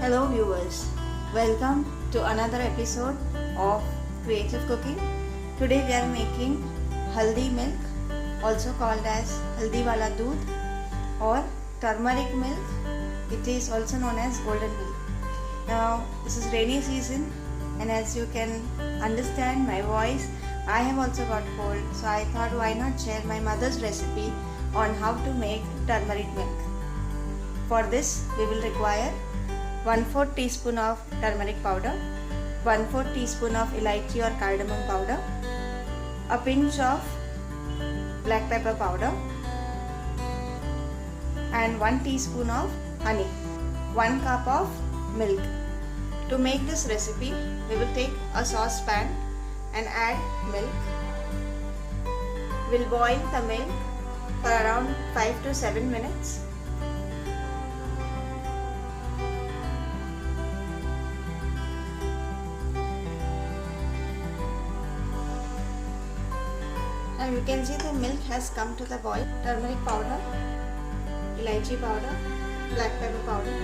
Hello viewers, welcome to another episode of Creative Cooking. Today we are making haldi milk, also called as haldi wala doodh or turmeric milk. It is also known as golden milk. Now this is rainy season and as you can understand my voice, I have also got cold, so I thought why not share my mother's recipe on how to make turmeric milk. For this we will require 1/4 teaspoon of turmeric powder, 1/4 teaspoon of elaichi or cardamom powder, a pinch of black pepper powder and 1 teaspoon of honey, 1 cup of milk. To make this recipe, we will take a saucepan and add milk. We'll boil the milk for around 5 to 7 minutes. And you can see the milk has come to the boil. Turmeric powder, elaichi powder, black pepper powder.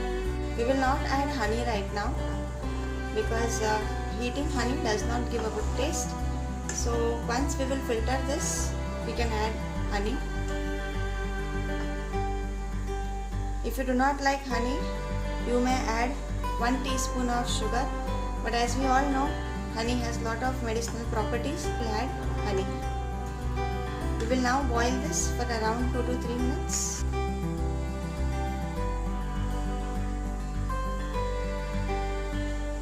We will not add honey right now because heating honey does not give a good taste. So once we will filter this, we can add honey. If you do not like honey, you may add 1 teaspoon of sugar. But as we all know, honey has lot of medicinal properties. We'll add honey. We will now boil this for around 2 to 3 minutes.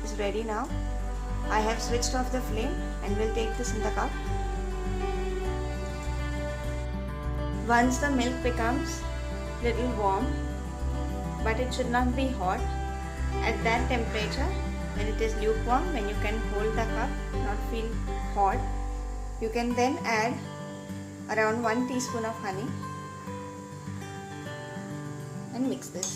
It's ready now. I have switched off the flame and will take this in the cup. Once the milk becomes little warm, but it should not be hot, at that temperature, when it is lukewarm, when you can hold the cup, not feel hot, you can then add around 1 teaspoon of honey and mix this.